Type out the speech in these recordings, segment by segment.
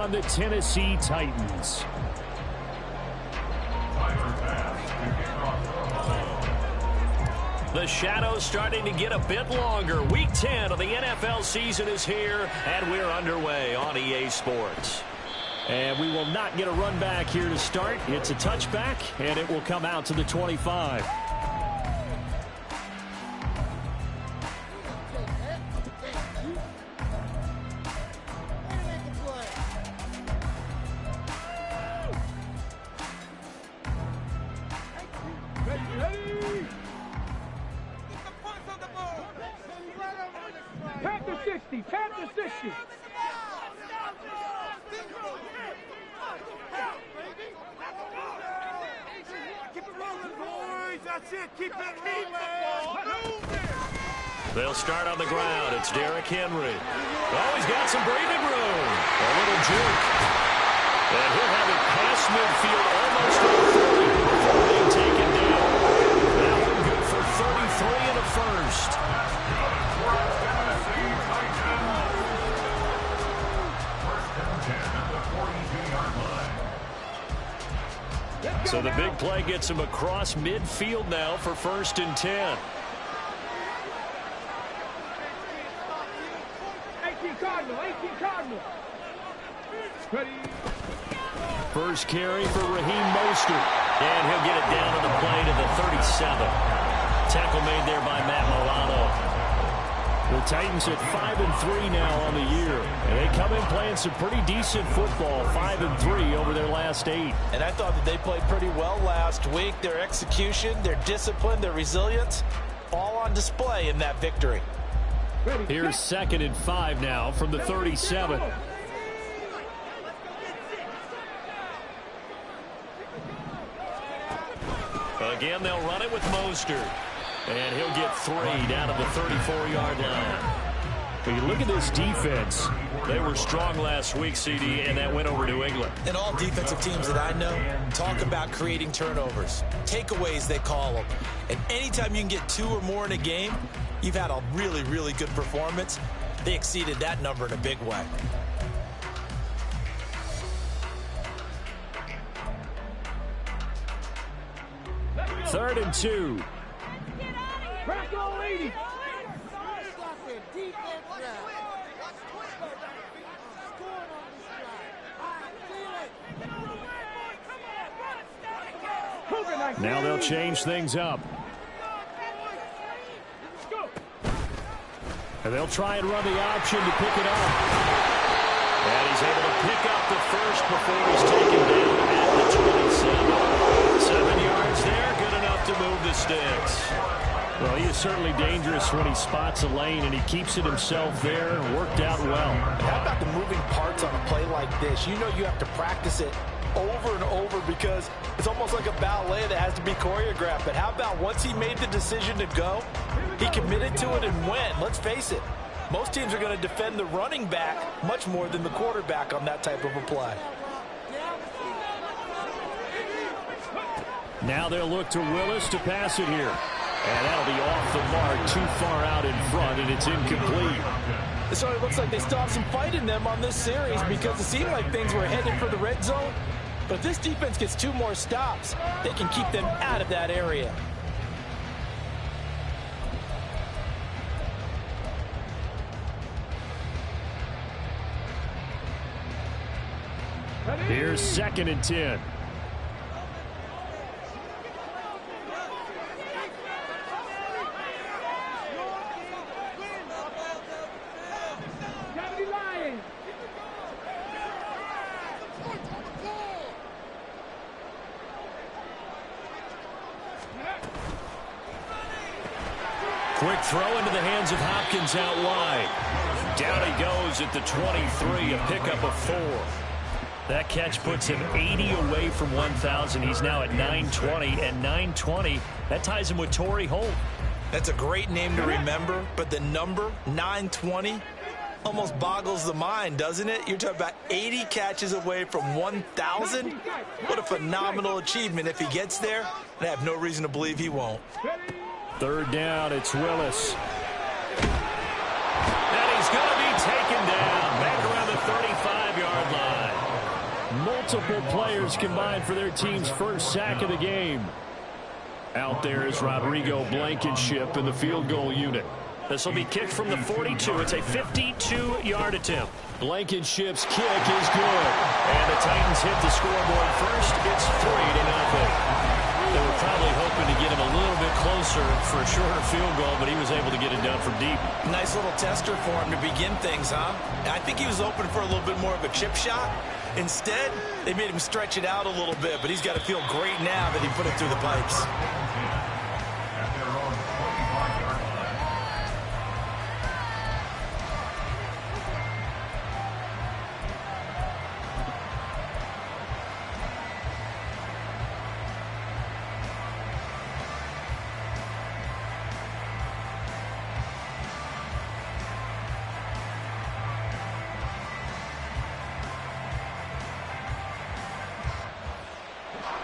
On the Tennessee Titans. The shadow's starting to get a bit longer. Week 10 of the NFL season is here, and we're underway on EA Sports. And we will not get a run back here to start. It's a touchback, and it will come out to the 25. Panther 60. Keep it rolling, boys. That's it. Keep it rolling. They'll start on the ground. It's Derrick Henry. Oh, he's got some breathing room. A little jerk. And he'll have it past midfield almost to the 40 before being taken down. That one good for 33 and a first. So the big play gets him across midfield now for 1st and 10. 18 Cardinal. Ready. First carry for Raheem Mostert. And he'll get it down to the play to the 37. Tackle made there by Matt Milano. The Titans at 5-3 now on the year. And they come in playing some pretty decent football, 5-3 over their last 8. And I thought that they played pretty well last week. Their execution, their discipline, their resilience, all on display in that victory. Here's 2nd and 5 now from the 37. Again, they'll run it with Mostert. And he'll get 3 down to the 34-yard line. But you look at this defense. They were strong last week, CD, and that went over New England. And all defensive teams that I know talk about creating turnovers. Takeaways, they call them. And anytime you can get 2 or more in a game, you've had a really, really good performance. They exceeded that number in a big way. Third and 2. Now they'll change things up. And they'll try and run the option to pick it up. And he's able to pick up the first before he's taken down at the 27. 7 yards there, good enough to move the sticks. Well, he is certainly dangerous when he spots a lane, and he keeps it himself there. Worked out well. How about the moving parts on a play like this? You know you have to practice it over and over because it's almost like a ballet that has to be choreographed. But how about once he made the decision to go, he committed to it and went. Let's face it, most teams are going to defend the running back much more than the quarterback on that type of a play. Now they'll look to Willis to pass it here. And that'll be off the mark, too far out in front, and it's incomplete. So it looks like they still have some fight in them on this series because it seemed like things were headed for the red zone. But if this defense gets 2 more stops, they can keep them out of that area. Here's 2nd and 10. Quick throw into the hands of Hopkins out wide. Down he goes at the 23, a pickup of 4. That catch puts him 80 away from 1,000. He's now at 920, and 920, that ties him with Torrey Holt. That's a great name to remember, but the number, 920, almost boggles the mind, doesn't it? You're talking about 80 catches away from 1,000. What a phenomenal achievement if he gets there, and I have no reason to believe he won't. 3rd down, it's Willis. And he's going to be taken down back around the 35-yard line. Multiple players combined for their team's first sack of the game. Out there is Rodrigo Blankenship in the field goal unit. This will be kicked from the 42. It's a 52-yard attempt. Blankenship's kick is good. And the Titans hit the scoreboard first. It's 3-0. They were probably hoping to get him a little bit closer for a shorter field goal, but he was able to get it done from deep. Nice little tester for him to begin things, huh? I think he was open for a little bit more of a chip shot. Instead, they made him stretch it out a little bit, but he's got to feel great now that he put it through the pipes.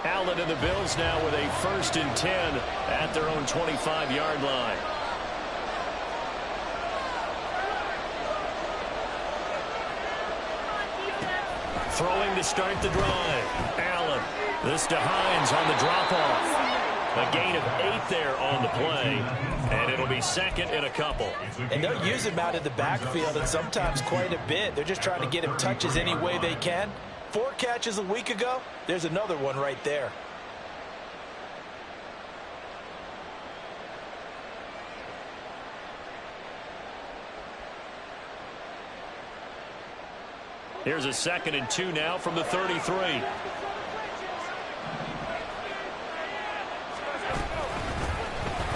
Allen and the Bills now with a 1st and 10 at their own 25-yard line. Throwing to start the drive. Allen. This to Hines on the drop-off. A gain of 8 there on the play. And it'll be 2nd and a couple. And they'll use him out in the backfield, and sometimes quite a bit. They're just trying to get him touches any way they can. 4 catches a week ago. There's another one right there. Here's a 2nd and 2 now from the 33.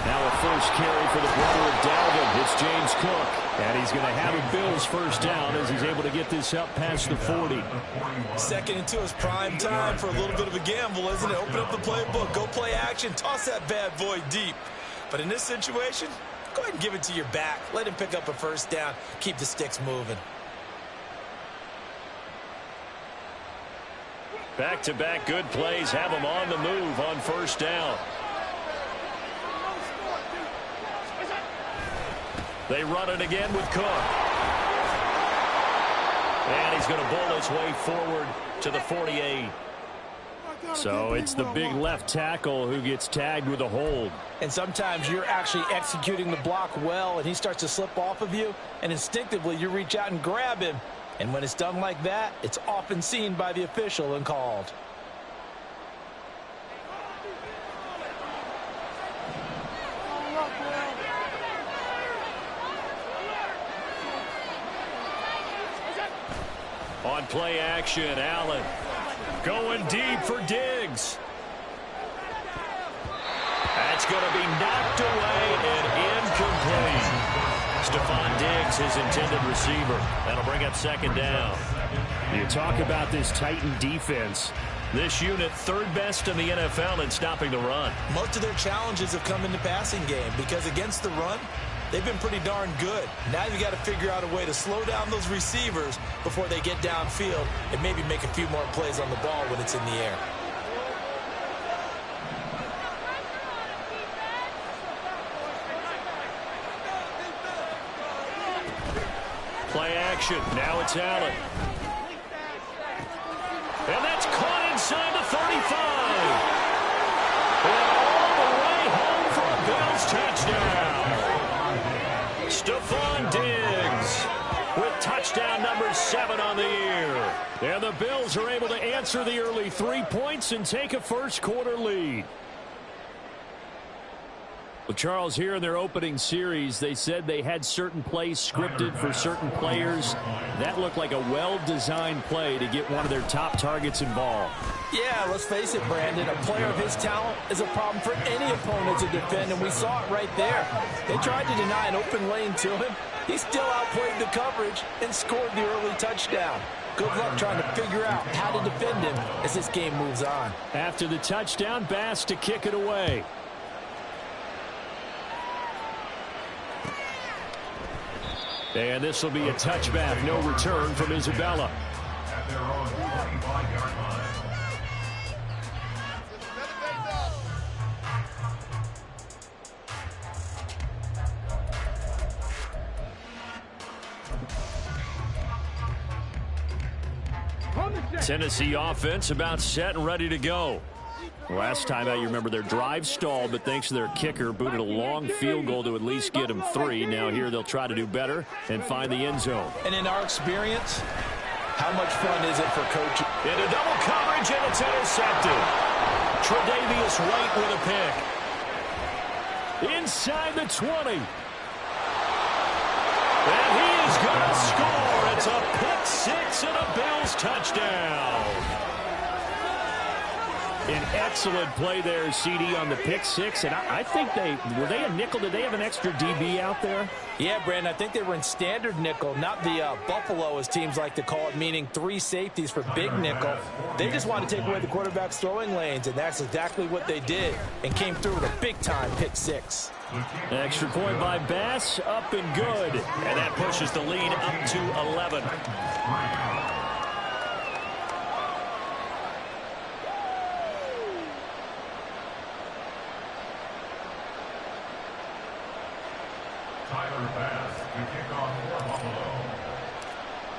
Now a first carry for the brother of Dalvin. It's James Cook. And he's going to have a Bills first down as he's able to get this up past the 40. 2nd and 2 is prime time for a little bit of a gamble, isn't it? Open up the playbook, go play action, toss that bad boy deep. But in this situation, go ahead and give it to your back. Let him pick up a first down. Keep the sticks moving. Back-to-back good plays have them on the move on first down. They run it again with Cook. And he's going to bowl his way forward to the 48. So it's the big left tackle who gets tagged with a hold. And sometimes you're actually executing the block well, and he starts to slip off of you, and instinctively you reach out and grab him. And when it's done like that, it's often seen by the official and called. On play action, Allen going deep for Diggs. That's going to be knocked away and incomplete. Stephon Diggs, his intended receiver. That'll bring up 2nd down. You talk about this Titan defense. This unit 3rd best in the NFL in stopping the run. Most of their challenges have come in the passing game because against the run, they've been pretty darn good. Now you got to figure out a way to slow down those receivers before they get downfield and maybe make a few more plays on the ball when it's in the air. Play action. Now it's Allen. And that's caught inside the 35. And all the way home for a Bills touchdown. Stephon Diggs with touchdown number 7 on the year. And the Bills are able to answer the early 3 points and take a first quarter lead. Well, Charles, here in their opening series, they said they had certain plays scripted for certain players. That looked like a well-designed play to get one of their top targets involved. Yeah, let's face it, Brandon. A player of his talent is a problem for any opponent to defend, and we saw it right there. They tried to deny an open lane to him. He still outplayed the coverage and scored the early touchdown. Good luck trying to figure out how to defend him as this game moves on. After the touchdown, Bass to kick it away. And this will be a touchback. No return from Isabella. At their own 25-yard line. Tennessee offense about set and ready to go. Last time out, you remember their drive stalled, but thanks to their kicker, booted a long field goal to at least get them 3. Now here they'll try to do better and find the end zone. And in our experience, how much fun is it for coaches? Into double coverage, and it's intercepted. Tre'Davious White with a pick. Inside the 20. And he is going to score. It's a pick 6 and a Bills touchdown. An excellent play there, CD, on the pick 6. And I think were they a nickel? Did they have an extra DB out there? Yeah, Brandon, I think they were in standard nickel, not the Buffalo, as teams like to call it, meaning 3 safeties for big nickel. They just wanted to take away the quarterback's throwing lanes, and that's exactly what they did, and came through with a big-time pick 6. Extra point by Bass, up and good. And that pushes the lead up to 11.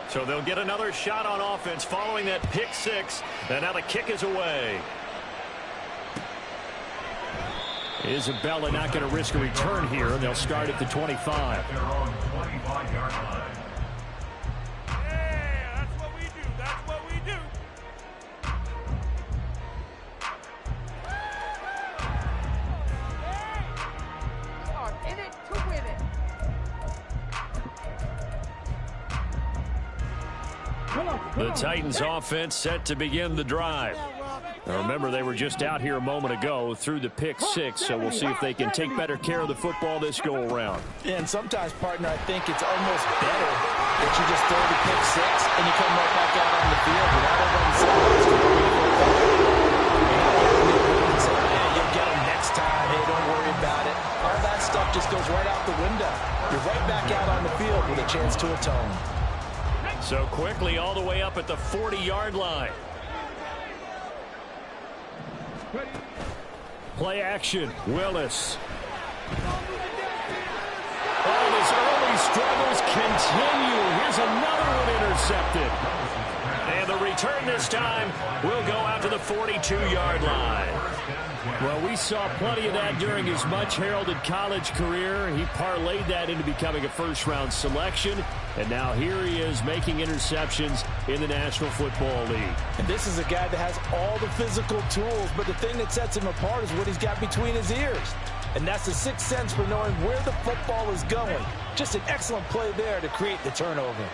So they'll get another shot on offense following that pick 6. And now the kick is away. Isabella not going to risk a return here. They'll start at the 25. Yeah, that's what we do. That's what we do. Are in it to win it. The Titans offense set to begin the drive. Now remember, they were just out here a moment ago through the pick 6, so we'll see if they can take better care of the football this go-around. And sometimes, partner, I think it's almost better that you just throw the pick 6 and you come right back out on the field without everybody saying, you'll get them next time. Hey, don't worry about it. All that stuff just goes right out the window. You're right back out on the field with a chance to atone. So quickly all the way up at the 40-yard line. Play action. Willis. And his early struggles continue. Here's another one intercepted. And the return this time will go out to the 42-yard line. Well, we saw plenty of that during his much-heralded college career. He parlayed that into becoming a first-round selection. And now here he is making interceptions in the National Football League. And this is a guy that has all the physical tools, but the thing that sets him apart is what he's got between his ears. And that's the sixth sense for knowing where the football is going. Just an excellent play there to create the turnover.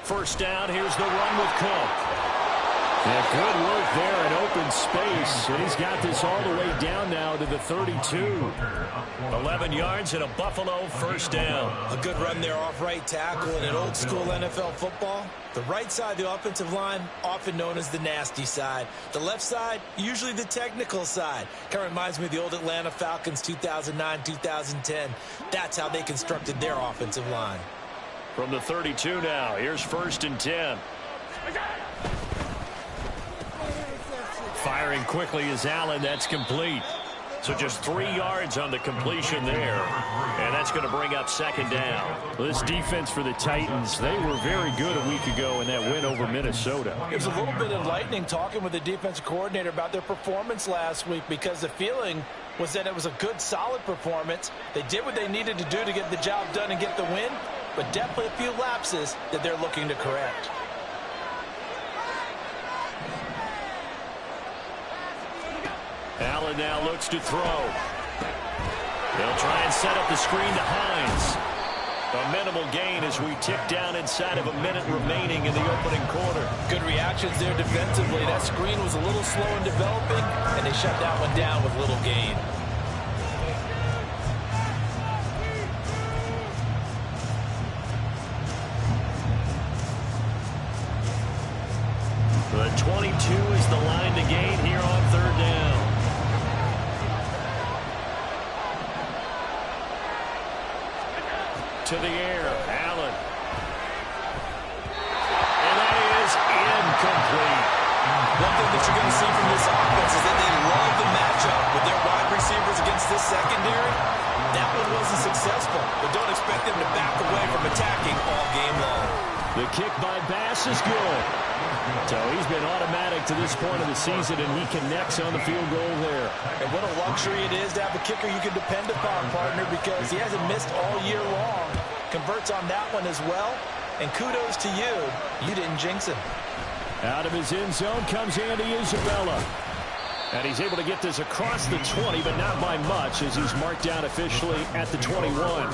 First down, here's the run with Cook. Yeah, good work there in open space. And he's got this all the way down now to the 32. 11 yards and a Buffalo first down. A good run there off right tackle in an old school NFL football. The right side of the offensive line, often known as the nasty side. The left side, usually the technical side. Kind of reminds me of the old Atlanta Falcons 2009-2010. That's how they constructed their offensive line. From the 32 now, here's 1st and 10. Firing quickly is Allen. That's complete. So just 3 yards on the completion there. And that's going to bring up 2nd down. Well, this defense for the Titans, they were very good a week ago in that win over Minnesota. It was a little bit enlightening talking with the defensive coordinator about their performance last week, because the feeling was that it was a good, solid performance. They did what they needed to do to get the job done and get the win, but definitely a few lapses that they're looking to correct. Allen now looks to throw. They'll try and set up the screen to Hines. A minimal gain as we tick down inside of a minute remaining in the opening quarter. Good reactions there defensively. That screen was a little slow in developing, and they shut that one down with little gain. The 22 is the line to gain here on 3rd down. To the air, Allen. And that is incomplete. One thing that you're going to see from this offense is that they love the matchup with their wide receivers against this secondary. That one wasn't successful, but don't expect them to back away from attacking all game long. The kick by Bass is good. So he's been automatic to this point of the season, and he connects on the field goal there. And what a luxury it is to have a kicker you can depend upon, partner, because he hasn't missed all year long. Converts on that one as well. And kudos to you. You didn't jinx him. Out of his end zone comes Andy Isabella. And he's able to get this across the 20, but not by much, as he's marked down officially at the 21.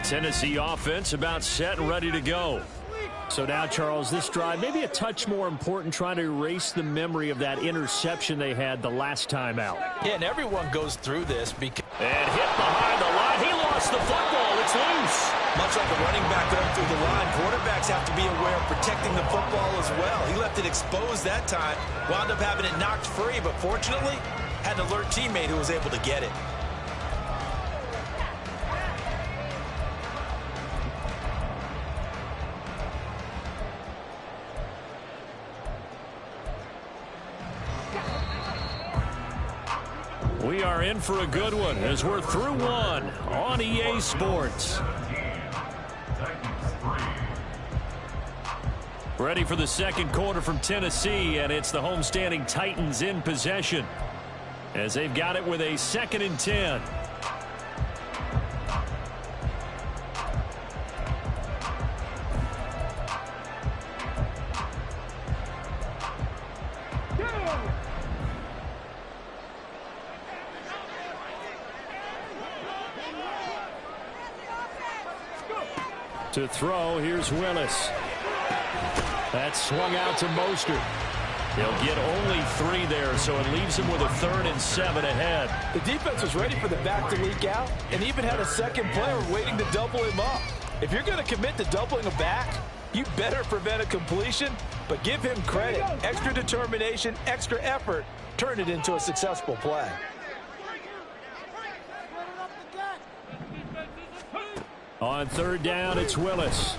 Tennessee offense about set and ready to go. So now, Charles, this drive maybe a touch more important, trying to erase the memory of that interception they had the last time out. Yeah, and everyone goes through this because... And hit behind the line. He lost the football. It's loose. Much like a running back going through the line, quarterbacks have to be aware of protecting the football as well. He left it exposed that time, wound up having it knocked free, but fortunately, had an alert teammate who was able to get it. We are in for a good one as we're through one on EA Sports. Ready for the second quarter from Tennessee, and it's the homestanding Titans in possession as they've got it with a 2nd and 10. To throw, here's Willis. That's swung out to Mostert. He'll get only 3 there, so it leaves him with a 3rd and 7 ahead. The defense was ready for the back to leak out and even had a second player waiting to double him up. If you're going to commit to doubling a back, you better prevent a completion, but give him credit. Extra determination, extra effort, turned it into a successful play. On 3rd down, it's Willis.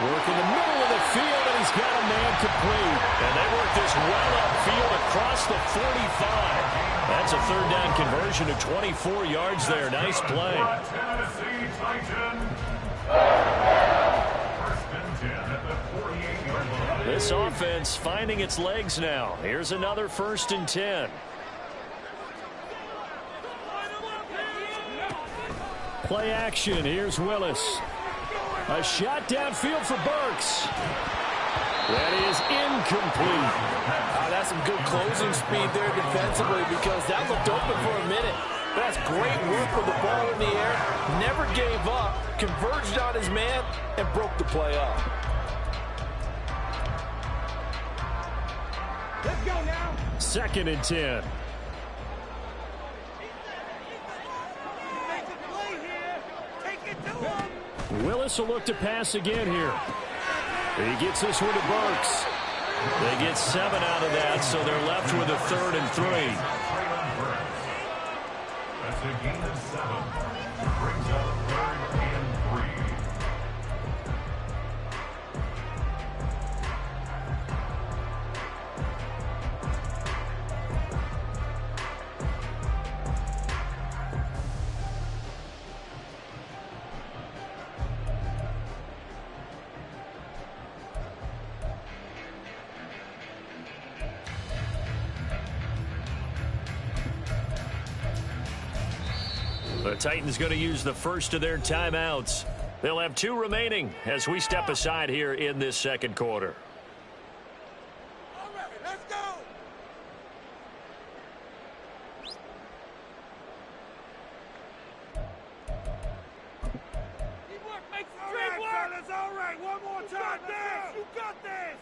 Work in the middle of the field, and he's got a man complete. And they work this well upfield across the 45. That's a 3rd down conversion to 24 yards there. Nice play. This offense finding its legs now. Here's another 1st and 10. Play action. Here's Willis. A shot downfield for Burks. That is incomplete. That's some good closing speed there defensively, because that looked open for a minute. But that's great work with the ball in the air. Never gave up. Converged on his man and broke the play up. Let's go now. 2nd and 10. Willis will look to pass again here. He gets this one to Burks. They get 7 out of that, so they're left with a 3rd and 3. That's a gain of 7. Brings up 3rd and 3. The Titans going to use the first of their timeouts. They'll have 2 remaining as we step aside here in this second quarter. All right, let's go. Teamwork makes the dream work. All right, one more time. You got this.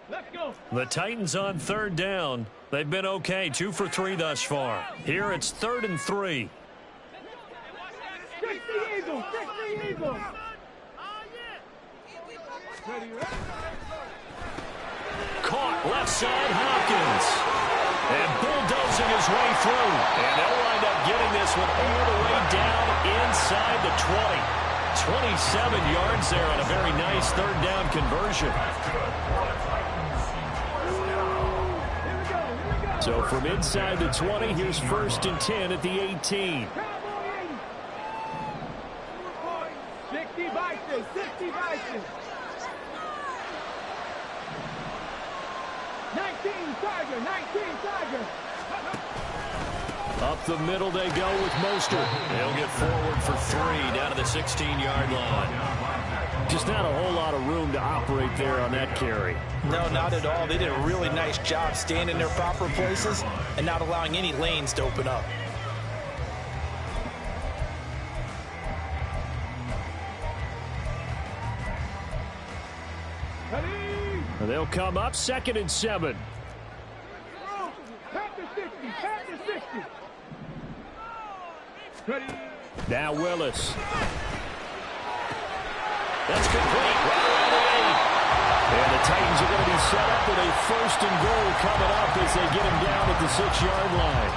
Let's go. The Titans on 3rd down. They've been okay, 2 for 3 thus far. Here it's 3rd and 3. Stick the Eagles. Stick the Eagles. Caught left side, Hopkins. And bulldozing his way through. And they'll wind up getting this one all the way down inside the 20. 27 yards there on a very nice third down conversion. So from inside the 20, here's 1st and 10 at the 18. 60 Vikings, 60 Vikings. 19 Tiger, 19 Tiger. Up the middle they go with Mostert. They'll get forward for 3 down to the 16-yard line. Just not a whole lot of room to operate there on that carry. No, not at all. They did a really nice job staying in their proper places and not allowing any lanes to open up. They'll come up 2nd and 7. Pack to 60, pack to 60. Ready. Now Willis. That's complete. Right around the 8. And the Titans are going to be set up with a 1st and goal coming up as they get him down at the 6-yard line.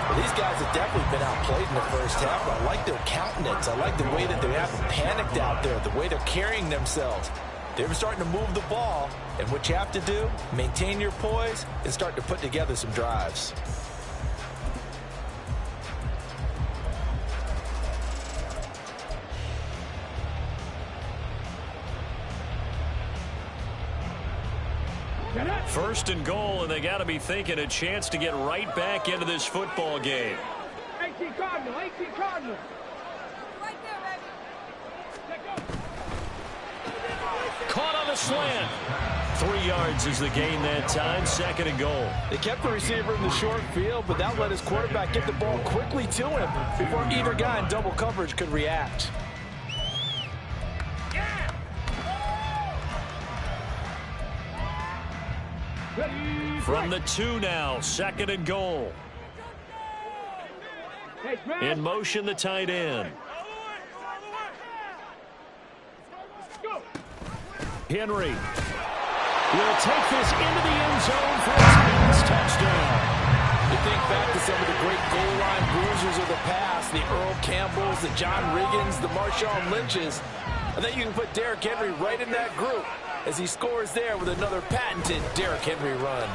Well, these guys have definitely been outplayed in the first half. But I like their countenance. I like the way that they haven't panicked out there, the way they're carrying themselves. They're starting to move the ball, and what you have to do, maintain your poise and start to put together some drives. First and goal, and they got to be thinking a chance to get right back into this football game. 18 Cardinal, 18 Cardinal. Caught on the slant. 3 yards is the gain that time. 2nd and goal. They kept the receiver in the short field, but that let his quarterback get the ball quickly to him before either guy in double coverage could react. From the 2 now, 2nd and goal. In motion, the tight end. Henry will take this into the end zone for a Titans touchdown. You think back to some of the great goal line bruisers of the past, the Earl Campbells, the John Riggins, the Marshawn Lynches. I think you can put Derrick Henry right in that group as he scores there with another patented Derrick Henry run.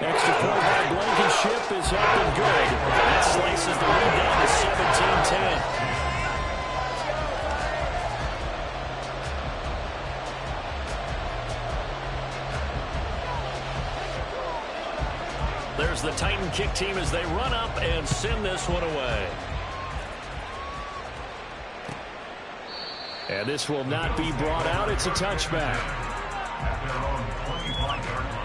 Extra point by Blankenship is up and good. That slices the lead down to 17-10. There's the Titan kick team as they run up and send this one away. And this will not be brought out. It's a touchback. At their own 25-yard line.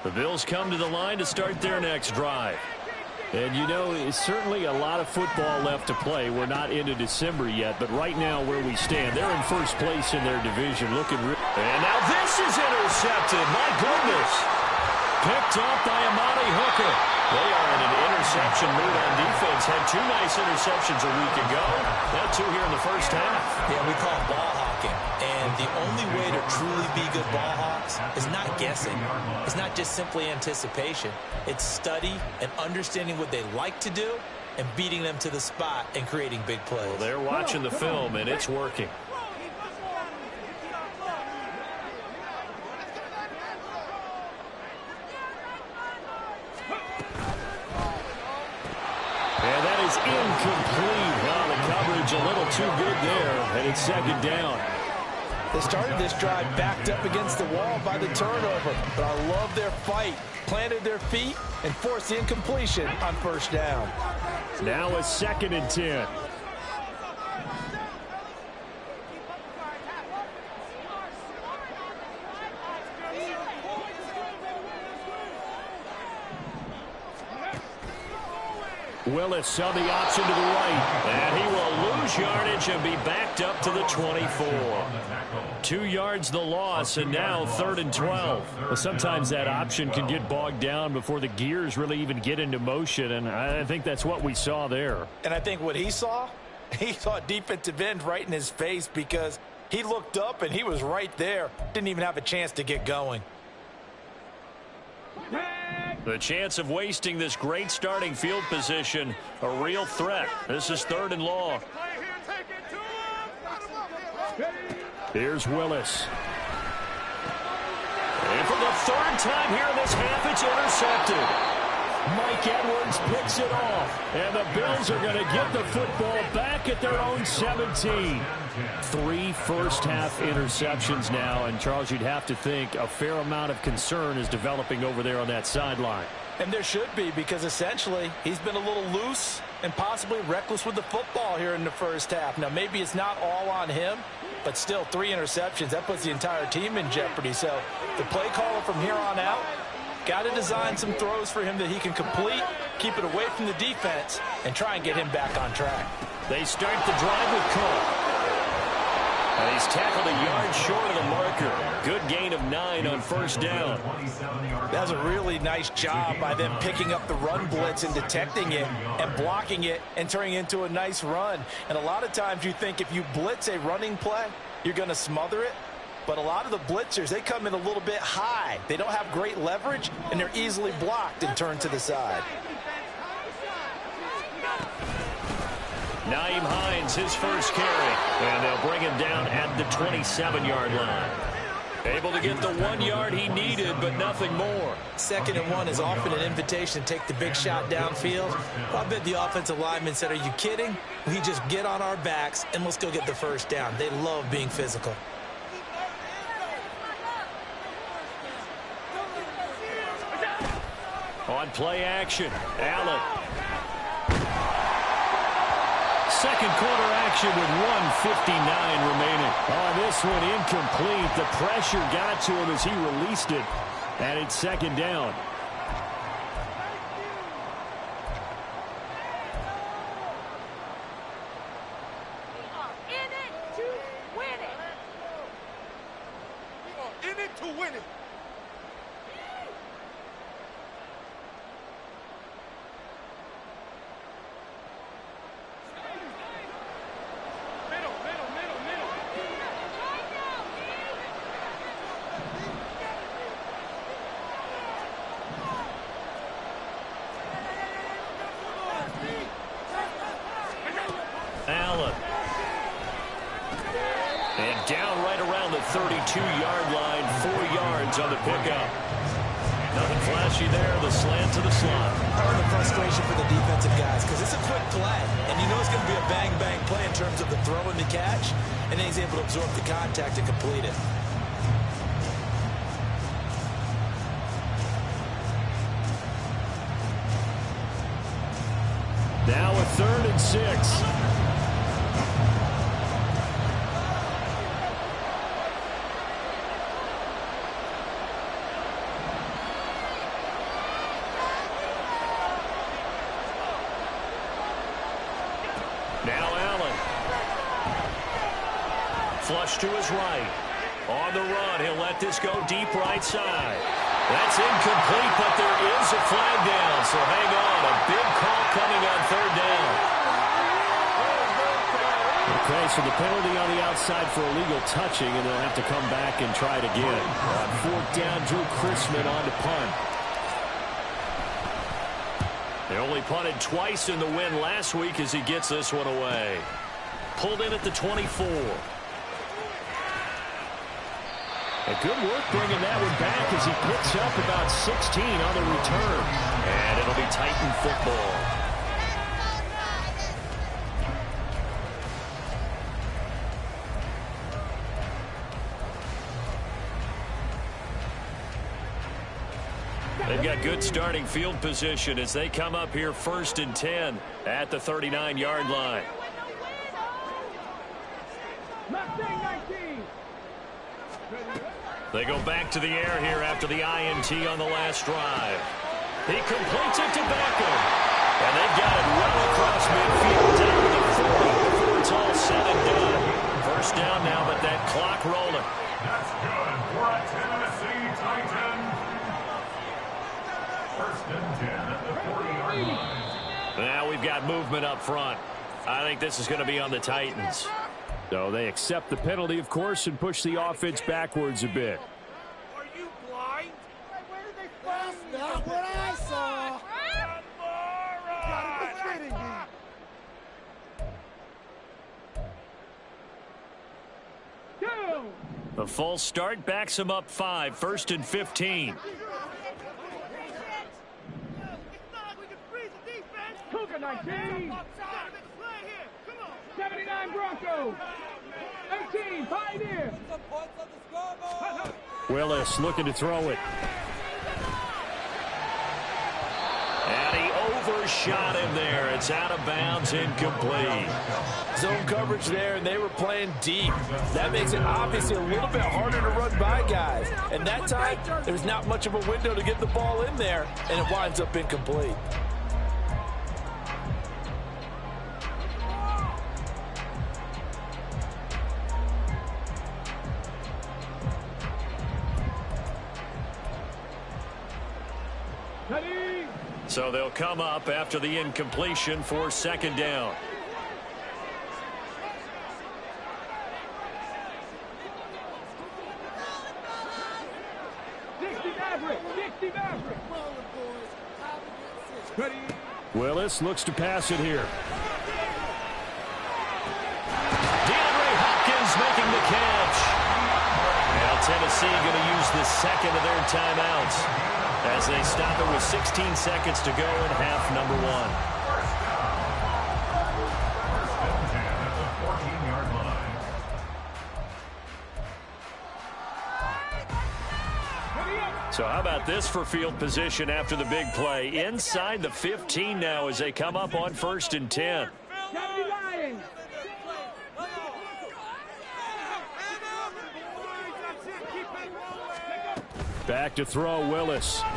The Bills come to the line to start their next drive. And, you know, it's certainly a lot of football left to play. We're not into December yet, but right now where we stand, they're in first place in their division. And now this is intercepted. My goodness. Picked up by Amani Hooker. They are in an interception mood on defense. Had 2 nice interceptions a week ago. Now 2 here in the first half. Yeah, we call it ball hawking. And the only way to truly be good ball hawks is not guessing. It's not just simply anticipation. It's study and understanding what they like to do and beating them to the spot and creating big plays. Well, they're watching the film, and it's working. And that is incomplete. Wow, the coverage a little too good there, and it's 2nd down. They started this drive backed up against the wall by the turnover, but I love their fight. Planted their feet and forced the incompletion on 1st down. Now a 2nd and 10. Willis on the option to the right. And he will lose yardage and be backed up to the 24. 2 yards the loss, and now 3rd and 12. Well, sometimes that option can get bogged down before the gears really even get into motion, and I think that's what we saw there. And I think what he saw defensive end right in his face, because he looked up and he was right there. Didn't even have a chance to get going. The chance of wasting this great starting field position, a real threat. This is 3rd and long. Here's Willis. And for the 3rd time here in this half, it's intercepted. Mike Edwards picks it off. And the Bills are going to get the football back at their own 17. 3 first-half interceptions now. And, Charles, you'd have to think a fair amount of concern is developing over there on that sideline. And there should be, because essentially he's been a little loose and possibly reckless with the football here in the first half. Now, maybe it's not all on him, but still 3 interceptions. That puts the entire team in jeopardy. So the play caller from here on out got to design some throws for him that he can complete, keep it away from the defense, and try and get him back on track. They start the drive with Cook. And he's tackled a yard short of the marker. Good gain of 9 on first down. That was a really nice job by them picking up the run blitz and detecting it and blocking it and turning it into a nice run. And a lot of times you think if you blitz a running play, you're going to smother it. But a lot of the blitzers, they come in a little bit high. They don't have great leverage, and they're easily blocked and turned to the side. Naeem Hines, his first carry. And they'll bring him down at the 27-yard line. Able to get the 1 yard he needed, but nothing more. 2nd and 1 is often an invitation to take the big shot downfield. I bet the offensive lineman said, "Are you kidding? We just get on our backs and let's go get the first down." They love being physical. On play action, Allen. Second quarter action with 1:59 remaining. On this one, incomplete. The pressure got to him as he released it. And it's 2nd down. In it to win it. In it to win it. Allen. And down right around the 32-yard line, 4 yards on the pickup. Nothing flashy there, the slant to the slot. Part of the frustration for the defensive guys, because it's a quick play, and you know it's going to be a bang-bang play in terms of the throw and the catch, and then he's able to absorb the contact and complete it. Now a 3rd and 6. Now Allen. Flush to his right. On the run, he'll let this go deep right side. That's incomplete, but there is a flag down, so hang on. A big call coming on 3rd down. Okay, so the penalty on the outside for illegal touching, and they'll have to come back and try it again. On 4th down, Drew Chrisman on to punt. They only punted twice in the win last week as he gets this one away. Pulled in at the 24. A good work bringing that one back as he picks up about 16 on the return. And it'll be Titan football. They've got good starting field position as they come up here 1st and 10 at the 39-yard line. They go back to the air here after the INT on the last drive. He completes it to Beckham. And they've got it well across midfield down to the 40 before it's all said and done. First down now, but that clock rolling. That's good for a Tennessee Titan. First and 10 at the 40-yard line. Now we've got movement up front. I think this is going to be on the Titans. So they accept the penalty, of course, and push the offense backwards a bit. Are you blind? Where did they find me? Not what I saw. The full start backs him up 5, first and 15. Cougar 19. 79 Broncos. 18 Pioneers. Willis looking to throw it. And he overshot him there. It's out of bounds, incomplete. Zone coverage there, and they were playing deep. That makes it obviously a little bit harder to run by guys. And that time, there's not much of a window to get the ball in there, and it winds up incomplete. So they'll come up after the incompletion for second down. Willis looks to pass it here. DeAndre Hopkins making the catch. Now Tennessee going to use the second of their timeouts as they stop it with 16 seconds to go in half number 1. First and 10 at the 14-yard line. So how about this for field position after the big play? Inside the 15 now as they come up on first and 10. Back to throw, Willis. Got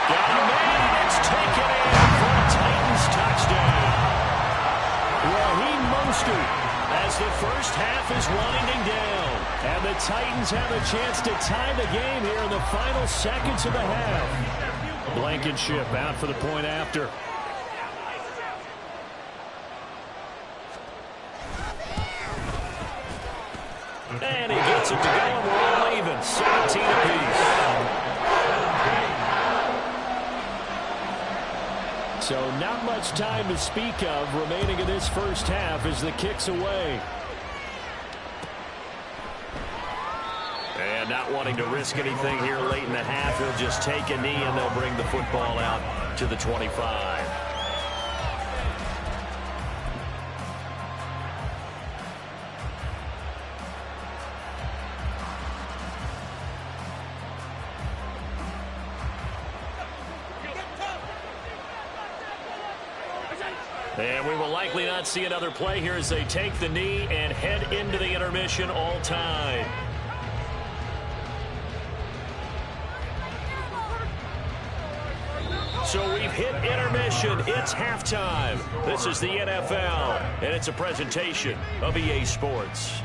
a man, it's taken in for a Titans touchdown. Raheem Mostert. As the first half is winding down. And the Titans have a chance to tie the game here in the final seconds of the half. Blankenship out for the point after. And he gets it to go, and we're all even. 17 apiece. So not much time to speak of remaining in this first half as the kick's away. And not wanting to risk anything here late in the half, he'll just take a knee, and they'll bring the football out to the 25. And we will likely not see another play here as they take the knee and head into the intermission all time. So we've hit intermission. It's halftime. This is the NFL, and it's a presentation of EA Sports.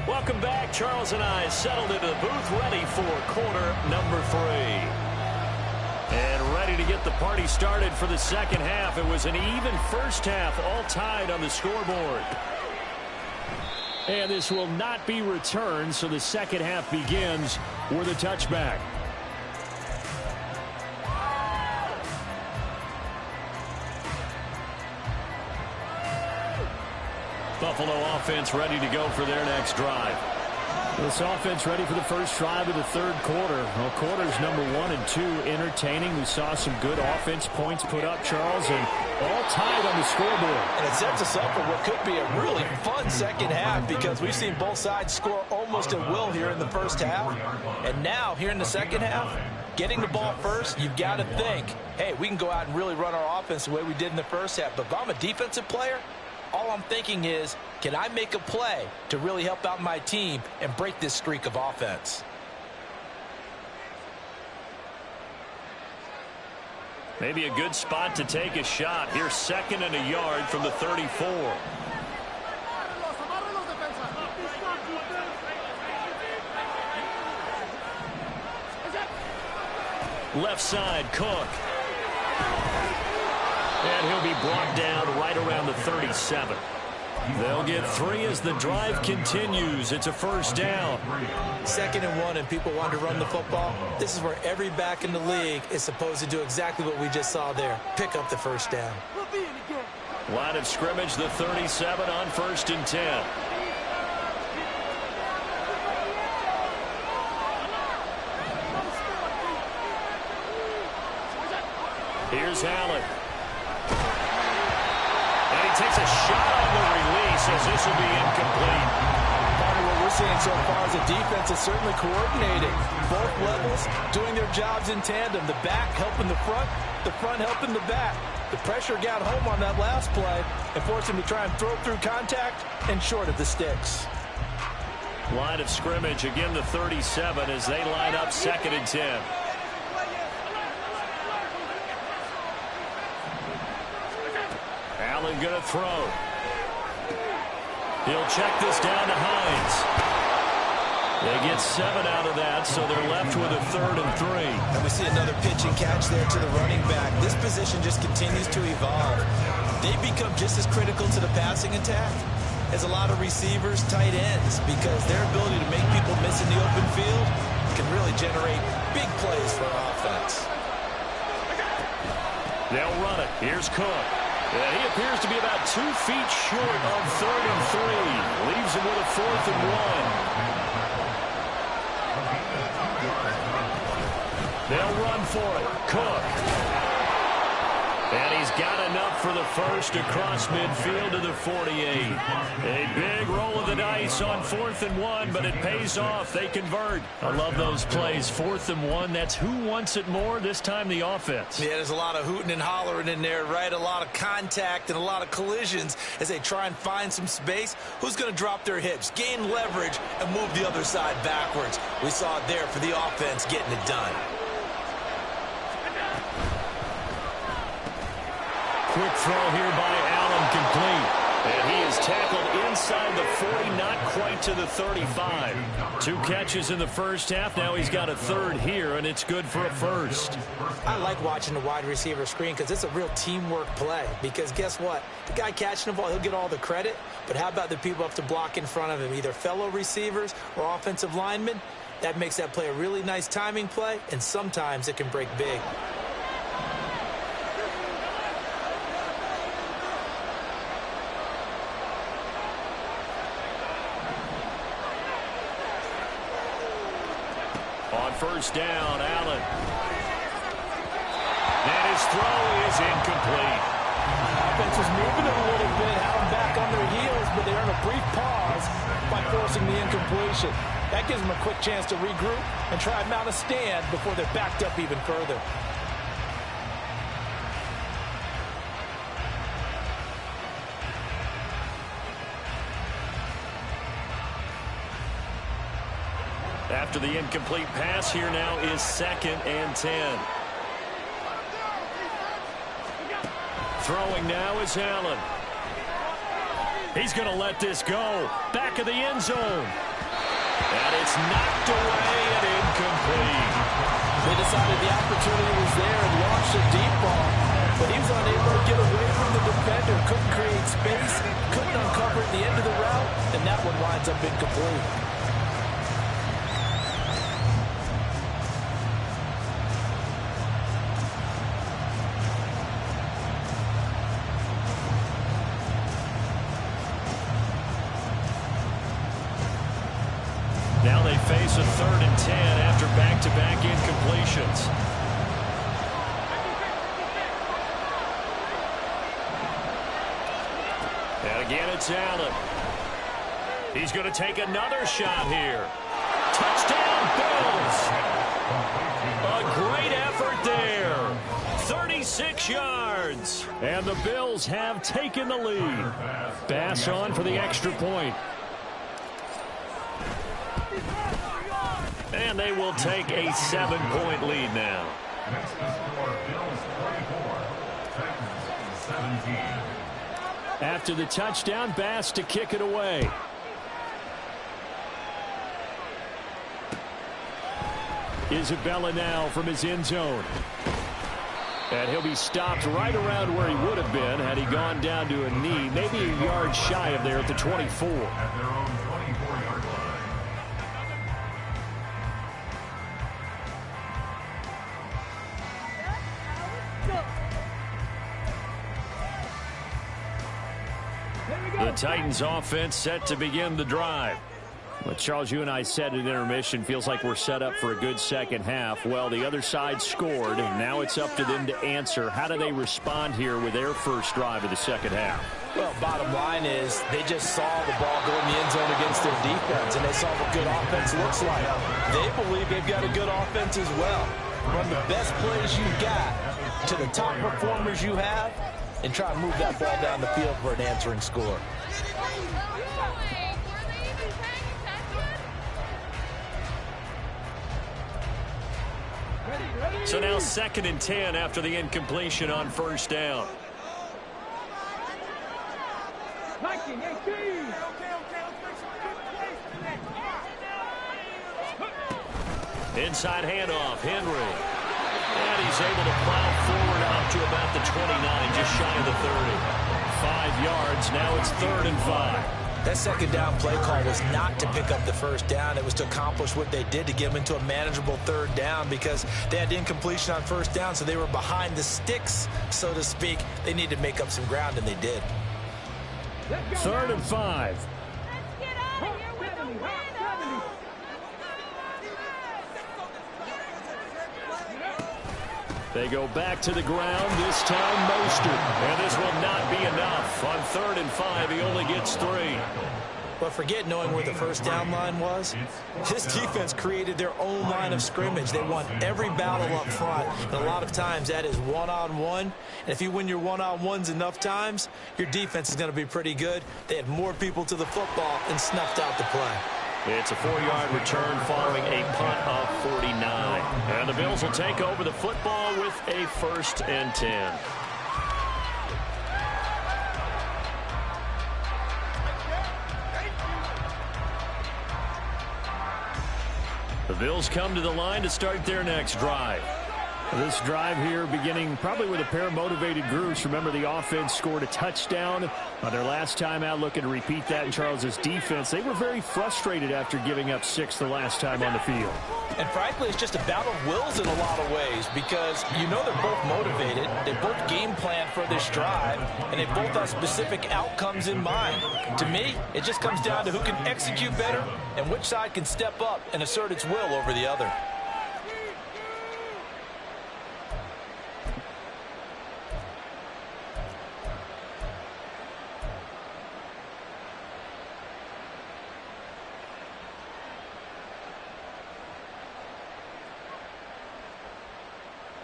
Welcome back. Charles and I settled into the booth, ready for quarter number 3. And ready to get the party started for the second half. It was an even first half, all tied on the scoreboard. And this will not be returned, so the second half begins with a touchback. Buffalo offense ready to go for their next drive. This offense ready for the first drive of the third quarter. Well, quarters number 1 and 2 entertaining. We saw some good offense points put up, Charles, and all tied on the scoreboard. And it sets us up for what could be a really fun second half because we've seen both sides score almost at will here in the first half. And now, here in the second half, Getting the ball first, you've got to think, hey, we can go out and really run our offense the way we did in the first half. But if I'm a defensive player, all I'm thinking is, can I make a play to really help out my team and break this streak of offense? Maybe a good spot to take a shot. Here's 2nd and a yard from the 34. Left side, Cook. And he'll be brought down right around the 37. They'll get 3 as the drive continues. It's a first down. 2nd and 1, and people want to run the football. This is where every back in the league is supposed to do exactly what we just saw there. Pick up the first down. Line of scrimmage, the 37 on 1st and 10. Here's Allen. And he takes a shot on the release as this will be incomplete. Part of what we're seeing so far as a defense is certainly coordinating. Both levels doing their jobs in tandem. The back helping the front helping the back. The pressure got home on that last play and forced him to try and throw through contact and short of the sticks. Line of scrimmage, again the 37 as they line up 2nd and 10. Allen going to throw. He'll check this down to Hines. They get 7 out of that, so they're left with a 3rd and 3. And we see another pitch and catch there to the running back. This position just continues to evolve. They become just as critical to the passing attack as a lot of receivers, tight ends, because their ability to make people miss in the open field can really generate big plays for an offense. They'll run it. Here's Cook. He appears to be about 2 feet short of 3rd and 3. Leaves him with a 4th and 1. They'll run for it. Cook. And he's got enough for the first across midfield to the 48. A big roll of the dice on 4th and 1, but it pays off. They convert. I love those plays. 4th and 1, that's who wants it more, this time the offense. Yeah, there's a lot of hooting and hollering in there, right? A lot of contact and a lot of collisions as they try and find some space. Who's going to drop their hips, gain leverage, and move the other side backwards? We saw it there for the offense getting it done. Quick throw here by Allen, complete. And he is tackled inside the 40, not quite to the 35. 2 catches in the first half. Now he's got a 3rd here, and it's good for a first. I like watching the wide receiver screen because it's a real teamwork play. Because guess what? The guy catching the ball, he'll get all the credit. But how about the people up to block in front of him, either fellow receivers or offensive linemen? That makes that play a really nice timing play, and sometimes it can break big. On first down, Allen. And his throw is incomplete. Offense was moving it a little bit, had them back on their heels, but they earn a brief pause by forcing the incompletion. That gives them a quick chance to regroup and try and mount a stand before they're backed up even further. After the incomplete pass, here now is 2nd and 10. Throwing now is Allen. He's going to let this go. Back of the end zone. And it's knocked away and incomplete. They decided the opportunity was there and launched a deep ball, but he was unable to get away from the defender, couldn't create space, couldn't uncover at the end of the route, and that one winds up incomplete. Now they face a 3rd and 10 after back-to-back incompletions. And again, it's Allen. He's going to take another shot here. Touchdown, Bills! A great effort there. 36 yards. And the Bills have taken the lead. Bass on for the extra point. And they will take a 7-point lead now. Next to score, Bills 24, Titans 17. After the touchdown, Bass to kick it away. Isabella now from his end zone. And he'll be stopped right around where he would have been had he gone down to a knee, maybe a yard shy of there at the 24. At their own 24-yard line. The Titans offense set to begin the drive. Well, Charles, you and I said at intermission, feels like we're set up for a good second half. Well, the other side scored, and now it's up to them to answer. How do they respond here with their first drive of the second half? Well, bottom line is they just saw the ball go in the end zone against their defense, and they saw what good offense looks like. They believe they've got a good offense as well. Run the best plays you've got to the top performers you have, and try to move that ball down the field for an answering score. So now 2nd and 10 after the incompletion on first down. 19-18. Inside handoff, Henry. And he's able to plow forward up to about the 29, just shy of the 30. 5 yards, now it's 3rd and 5. That second down play call was not to pick up the first down. It was to accomplish what they did to get them into a manageable 3rd down because they had incompletion on first down, so they were behind the sticks, so to speak. They needed to make up some ground, and they did. 3rd and 5. Let's get out of here with the win. They go back to the ground, this time Mostert. And this will not be enough. On 3rd and 5, he only gets 3. But forget knowing where the first down line was. This defense created their own line of scrimmage. They won every battle up front. And a lot of times that is one-on-one. And if you win your one-on-ones enough times, your defense is going to be pretty good. They had more people to the football and snuffed out the play. It's a 4-yard return following a punt of 49. And the Bills will take over the football with a 1st and 10. The Bills come to the line to start their next drive. This drive here beginning probably with a pair of motivated groups. Remember, the offense scored a touchdown on their last time out, looking to repeat that in Charles's defense. They were very frustrated after giving up 6 the last time on the field. And frankly, it's just a battle of wills in a lot of ways because you know they're both motivated. They both game plan for this drive, and they both have specific outcomes in mind. To me, it just comes down to who can execute better and which side can step up and assert its will over the other.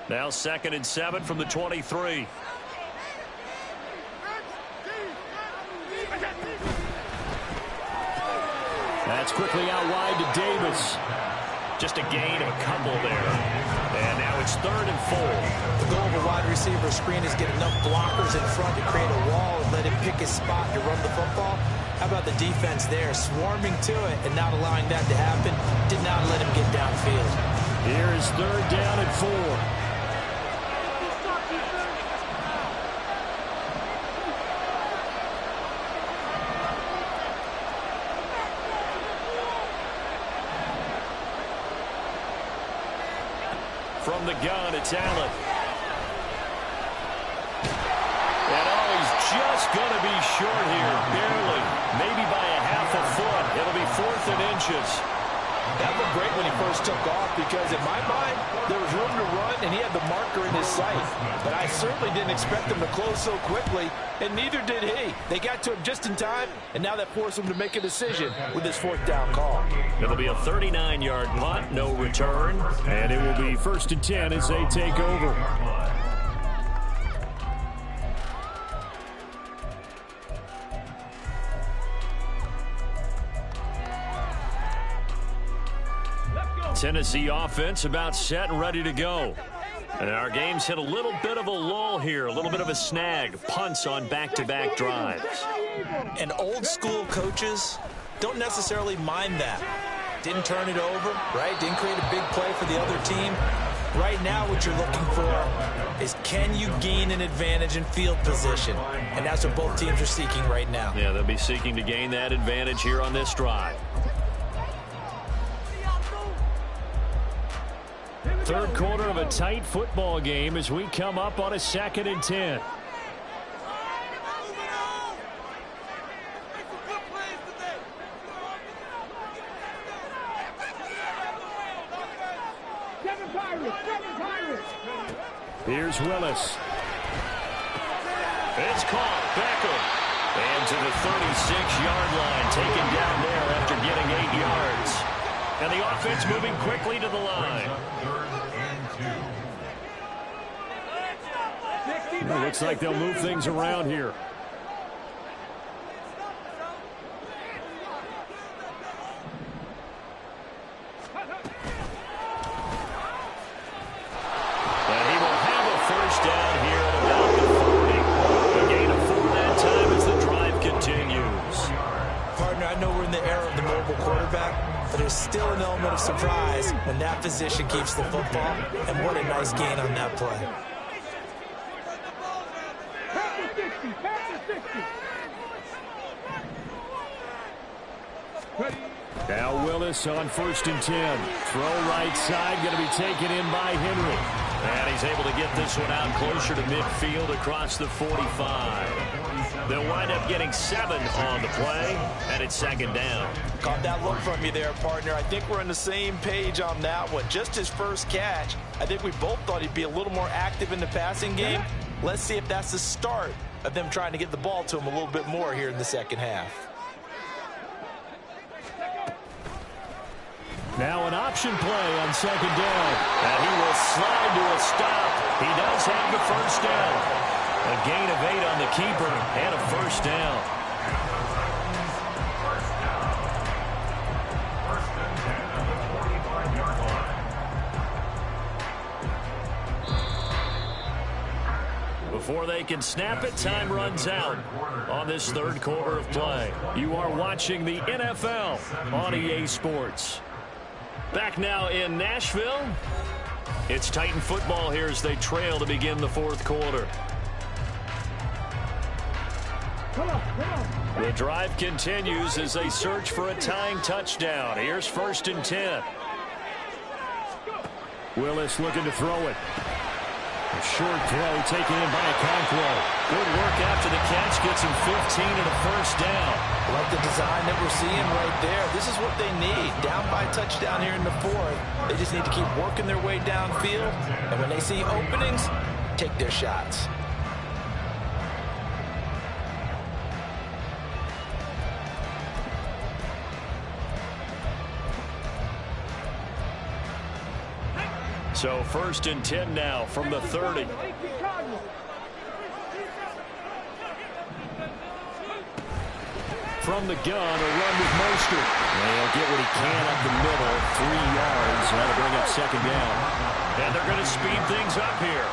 Now 2nd and 7 from the 23. That's quickly out wide to Davis. Just a gain of a couple there. And now it's 3rd and 4. The goal of a wide receiver screen is get enough blockers in front to create a wall and let him pick his spot to run the football. How about the defense there, swarming to it and not allowing that to happen? Did not let him get downfield. Here is 3rd down and 4. From the gun, it's Allen. And oh, he's just going to be short here, barely. Maybe by a half a foot. It'll be 4th and inches. That looked great when he first took off because, in my mind, there was room to run, and he had the marker in his sight. But I certainly didn't expect him to close so quickly, and neither did he. They got to him just in time, and now that forced him to make a decision with his fourth down call. It'll be a 39-yard punt, no return, and it will be 1st and 10 as they take over. Tennessee offense about set and ready to go. And our game's hit a little bit of a lull here, a little bit of a snag. Punts on back-to-back drives. And old school coaches don't necessarily mind that. Didn't turn it over, right? Didn't create a big play for the other team. Right now what you're looking for is, can you gain an advantage in field position? And that's what both teams are seeking right now. Yeah, they'll be seeking to gain that advantage here on this drive. Third quarter of a tight football game as we come up on a 2nd and 10. Here's Willis. It's caught. Beckham. And to the 36-yard line. Taken down there after getting 8 yards. And the offense moving quickly to the line. Well, looks like they'll move things around here. And he will have a first down here at about the 40. A gain of 4 that time as the drive continues. Partner, I know we're in the era of the mobile quarterback, but there's still an element of surprise when that position keeps the football. And what a nice gain on that play. Now Willis on 1st and 10. Throw right side, going to be taken in by Henry. And he's able to get this one out closer to midfield across the 45. They'll wind up getting 7 on the play, and it's 2nd down. Caught that look from you there, partner. I think we're on the same page on that one. Just his first catch, I think we both thought he'd be a little more active in the passing game. Let's see if that's the start of them trying to get the ball to him a little bit more here in the second half. Now an option play on 2nd down. And he will slide to a stop. He does have the first down. A gain of 8 on the keeper and a first down. Before they can snap it, time runs out on this third quarter of play. You are watching the NFL on EA Sports. Back now in Nashville. It's Titan football here as they trail to begin the fourth quarter. The drive continues as they search for a tying touchdown. Here's 1st and 10. Willis looking to throw it. A short throw taken in by Okonkwo. Good work after the catch. Gets him 15 and a first down. Like the design that we're seeing right there. This is what they need. Down by a touchdown here in the fourth. They just need to keep working their way downfield. And when they see openings, take their shots. So 1st and 10 now from the 30. From the gun, a run with Mostert. And he'll get what he can up the middle, 3 yards. That'll bring up 2nd down. And they're going to speed things up here.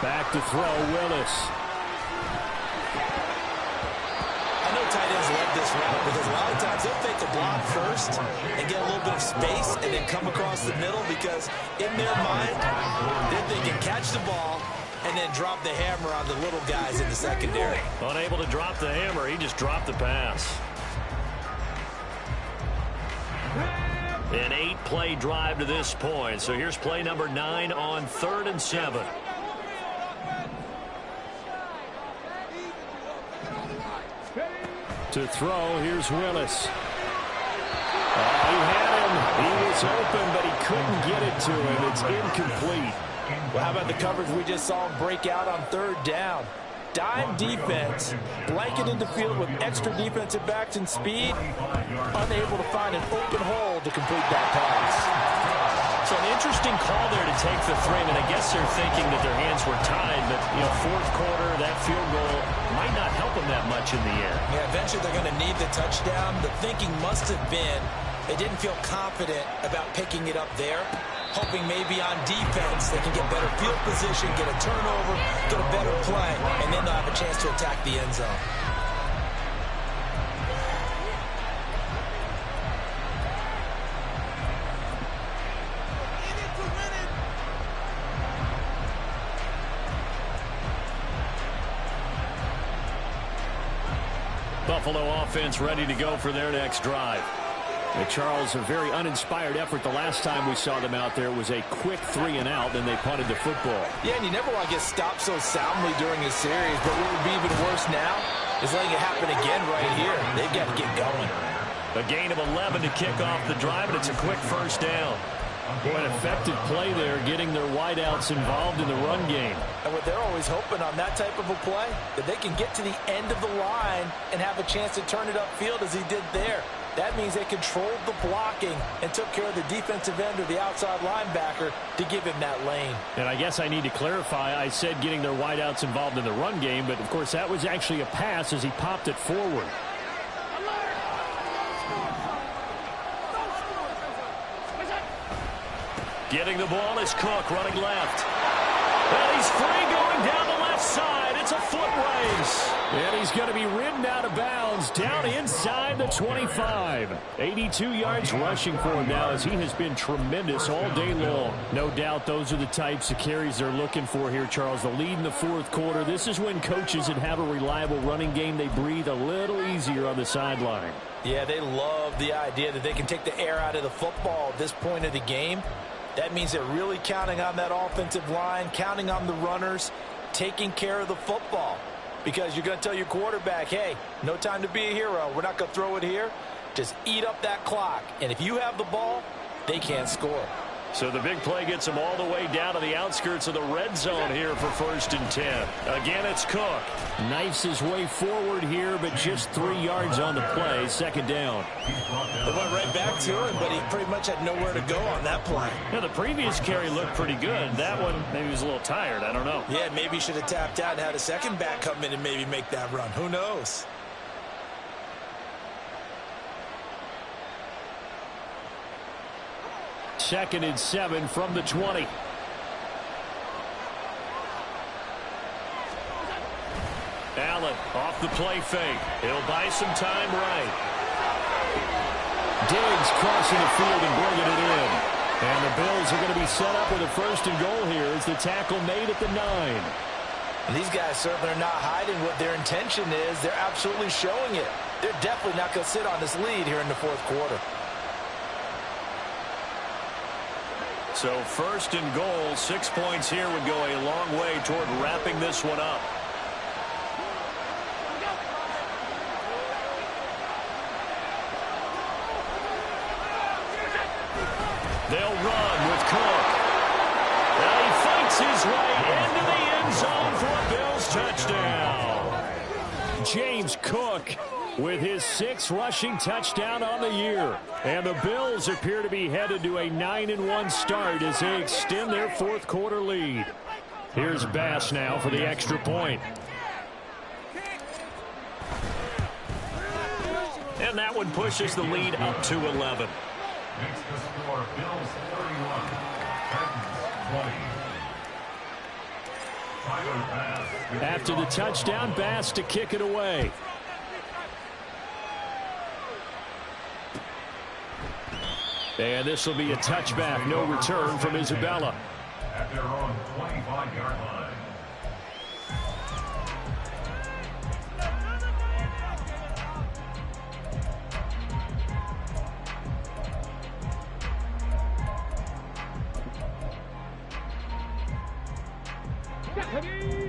Back to throw, Willis. I know tight ends love this route because a lot of times they'll fake the block first and get a little bit of space and then come across the middle because in their mind, they're thinking catch the ball and then drop the hammer on the little guys in the secondary. Unable to drop the hammer, he just dropped the pass. An 8-play drive to this point. So here's play number 9 on 3rd and 7. To throw, here's Willis. He had him. He was open, but he couldn't get it to him. It's incomplete. Well, how about the coverage we just saw him break out on third down? Dime defense, blanketed the field with extra defensive backs and speed, unable to find an open hole to complete that pass. So an interesting call there to take the 3. And I guess they're thinking that their hands were tied, but, fourth quarter, that field goal might not help them that much in the air. Yeah, eventually they're going to need the touchdown. The thinking must have been they didn't feel confident about picking it up there, hoping maybe on defense they can get better field position, get a turnover, get a better play, and then they'll have a chance to attack the end zone. Buffalo offense ready to go for their next drive. Charles, a very uninspired effort the last time we saw them out there. It was a quick 3 and out, then they punted the football. Yeah, and you never want to get stopped so soundly during a series, but what would be even worse now is letting it happen again right here. They've got to get going. A gain of 11 to kick off the drive, and it's a quick first down. Boy, an effective play there, getting their wideouts involved in the run game. And what they're always hoping on that type of a play, that they can get to the end of the line and have a chance to turn it upfield as he did there. That means they controlled the blocking and took care of the defensive end or the outside linebacker to give him that lane. And I guess I need to clarify, I said getting their wideouts involved in the run game, but of course that was actually a pass as he popped it forward. Getting the ball is Cook running left. Well, he's free going down the left side. It's a foot race. And he's going to be ridden out of bounds down inside the 25. 82 yards rushing for him now as he has been tremendous all day long. No doubt those are the types of carries they're looking for here, Charles. The lead in the fourth quarter. This is when coaches that have a reliable running game, they breathe a little easier on the sideline. Yeah, they love the idea that they can take the air out of the football at this point of the game. That means they're really counting on that offensive line, counting on the runners, taking care of the football. Because you're going to tell your quarterback, hey, no time to be a hero. We're not going to throw it here. Just eat up that clock. And if you have the ball, they can't score. So the big play gets him all the way down to the outskirts of the red zone here for 1st and 10. Again, it's Cook. Knifes his way forward here, but just 3 yards on the play. 2nd down. They went right back to him, but he pretty much had nowhere to go on that play. Yeah, the previous carry looked pretty good. That one, maybe he was a little tired. I don't know. Yeah, maybe he should have tapped out and had a second back come in and maybe make that run. Who knows? Second and 7 from the 20. Allen off the play fake. He'll buy some time right. Diggs crossing the field and bringing it in. And the Bills are going to be set up with a 1st and goal here as the tackle made at the 9. And these guys certainly are not hiding what their intention is. They're absolutely showing it. They're definitely not going to sit on this lead here in the fourth quarter. So 1st and goal, 6 points here would go a long way toward wrapping this one up. They'll run with Cook. Now he fights his way into the end zone for a Bills touchdown. James Cook with his 6th rushing touchdown on the year. And the Bills appear to be headed to a 9-1 start as they extend their fourth quarter lead. Here's Bass now for the extra point. And that one pushes the lead up to 11. Makes the score Bills 31, Titans 20. After the touchdown, Bass to kick it away. And this will be a touchback, no return from Isabella. At their own 25-yard line.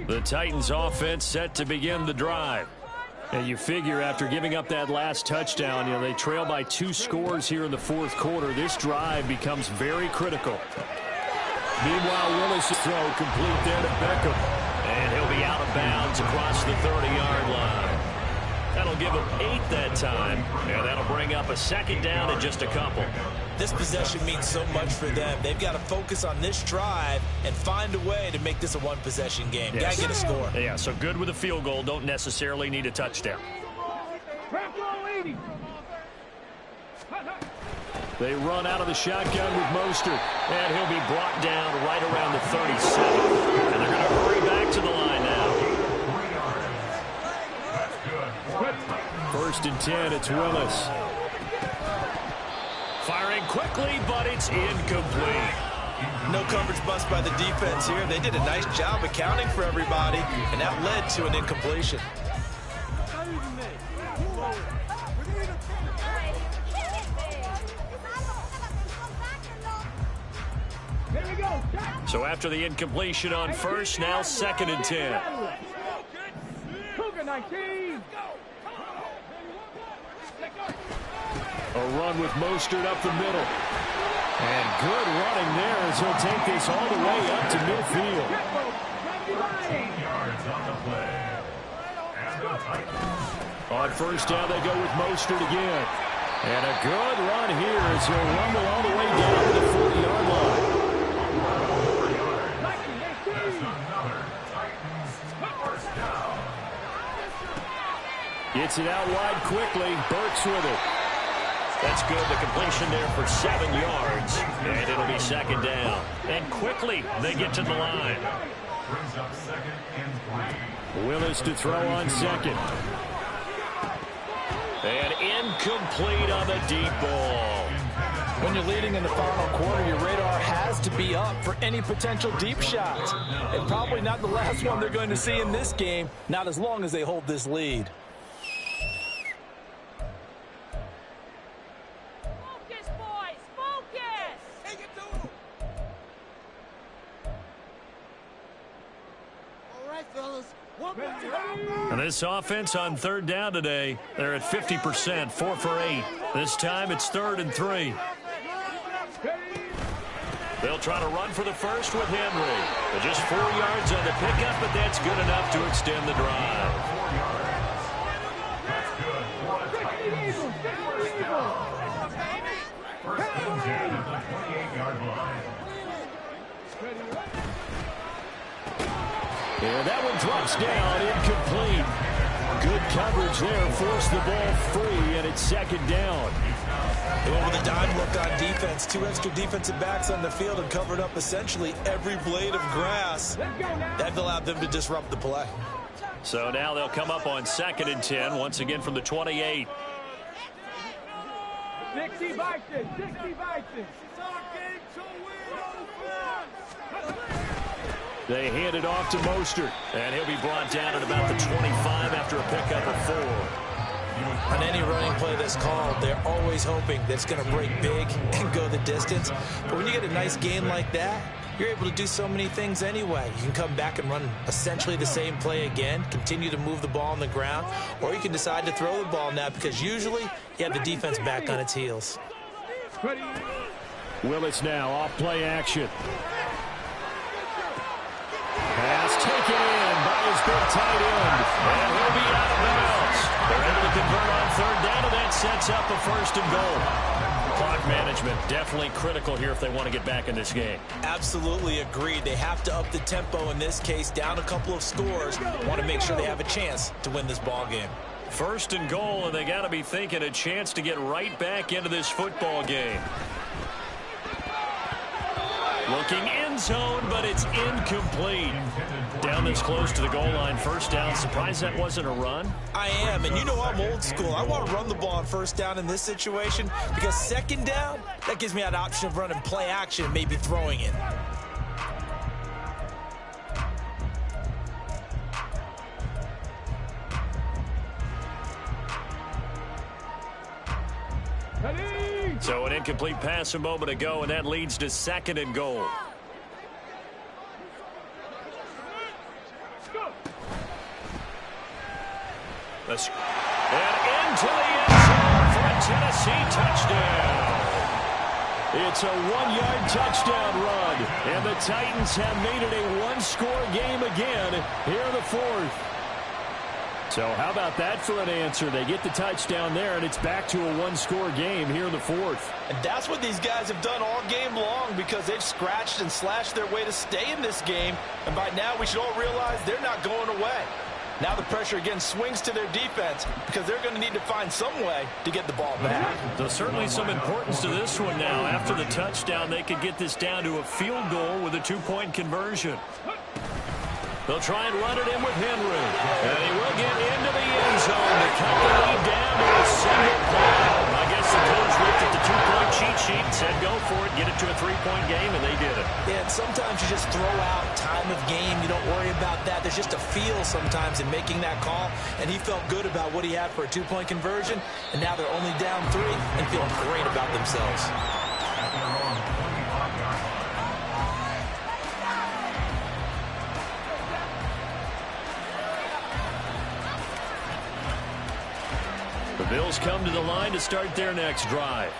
The Titans offense set to begin the drive. And you figure after giving up that last touchdown, they trail by 2 scores here in the fourth quarter. This drive becomes very critical. Meanwhile, Willis' throw complete there to Beckham. And he'll be out of bounds across the 30-yard line. That'll give him 8 that time. And that'll bring up a second down and just a couple. This possession means so much for them. They've got to focus on this drive and find a way to make this a one-possession game. Yes. Got to get a score. Yeah, so good with a field goal. Don't necessarily need a touchdown. They run out of the shotgun with Mostert. And he'll be brought down right around the 37. And they're going to hurry back to the line now. First and 10, it's Willis. Firing quickly, but it's incomplete. No coverage bust by the defense here. They did a nice job accounting for everybody, and that led to an incompletion. So after the incompletion on first, now second and 10. A run with Mostert up the middle. And good running there as he'll take this all the way up to midfield. 13 yards on the play. And the Titans. On first down, they go with Mostert again. And a good run here as he'll rumble all the way down to the 40-yard line. 4 yards. That's another Titans first down. Gets it out wide quickly. Burks with it. That's good. The completion there for 7 yards. And it'll be second down. And quickly, they get to the line. Brings up second and 3. Willis to throw on second. And incomplete on the deep ball. When you're leading in the final quarter, your radar has to be up for any potential deep shots. And probably not the last one they're going to see in this game, not as long as they hold this lead. Focus, boys, focus! Take it to him! All right, fellas. One more time. And this offense on third down today, they're at 50%, 4 for 8. This time it's 3rd and 3. They'll try to run for the first with Henry. But just 4 yards on the pickup, but that's good enough to extend the drive. 4 yards. That's good for a Titans first down. First and 10 at the 28-yard line. And that one drops down, incomplete. Good coverage there, forced the ball free, and it's second down. They went with a dime look on defense. 2 extra defensive backs on the field and covered up essentially every blade of grass. That allowed them to disrupt the play. So now they'll come up on 2nd and 10, once again from the 28. 60 Vikings, 60 Vikings. It's our game to win, They hand it off to Mostert, and he'll be brought down at about the 25 after a pickup of 4. On any running play that's called, they're always hoping that it's going to break big and go the distance. But when you get a nice game like that, you're able to do so many things anyway. You can come back and run essentially the same play again, continue to move the ball on the ground, or you can decide to throw the ball now because usually you have the defense back on its heels. Willis now off play action. Pass taken in by his big tight end. And he'll be out of bounds. They're able to convert on 3rd down, and that sets up a 1st and goal. Clock management definitely critical here if they want to get back in this game. Absolutely agreed. They have to up the tempo in this case, down a couple of scores. Want to make sure they have a chance to win this ball game. 1st and goal, and they got to be thinking a chance to get right back into this football game. Looking end zone, but it's incomplete. Down this close to the goal line, 1st down. Surprised that wasn't a run? I am, and you know I'm old school. I want to run the ball on 1st down in this situation because 2nd down, that gives me an option of running play action and maybe throwing it. So an incomplete pass a moment ago, and that leads to 2nd and goal. And into the end zone for a Tennessee touchdown. It's a 1-yard touchdown run, and the Titans have made it a one-score game again here in the fourth. So how about that for an answer? They get the touchdown there, and it's back to a one-score game here in the fourth. And that's what these guys have done all game long, because they've scratched and slashed their way to stay in this game. And by now, we should all realize they're not going away. Now the pressure again swings to their defense, because they're going to need to find some way to get the ball back. There's certainly some importance to this one now. After the touchdown, they could get this down to a field goal with a two-point conversion. They'll try and run it in with Henry. And he will get into the end zone to cut the lead down to a single play. I guess the coach looked at the two-point cheat sheet and said, go for it, get it to a three-point game, and they did it. Yeah, and sometimes you just throw out time of game. You don't worry about that. There's just a feel sometimes in making that call, and he felt good about what he had for a two-point conversion, and now they're only down 3 and feeling great about themselves. The Bills come to the line to start their next drive.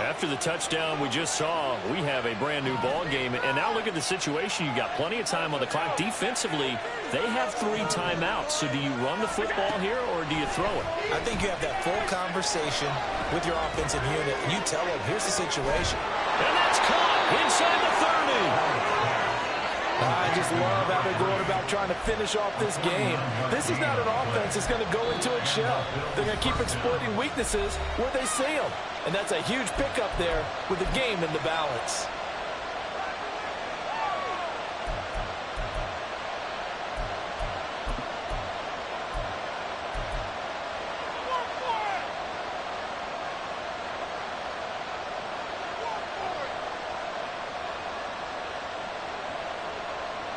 After the touchdown we just saw, we have a brand new ball game. And now look at the situation. You got plenty of time on the clock. Defensively, they have 3 timeouts. So do you run the football here or do you throw it? I think you have that full conversation with your offensive unit, and you tell them, here's the situation. And that's caught inside the 30. I just love how they're going about trying to finish off this game. This is not an offense that's going to go into its shell. They're going to keep exploiting weaknesses where they see them. And that's a huge pickup there with the game in the balance.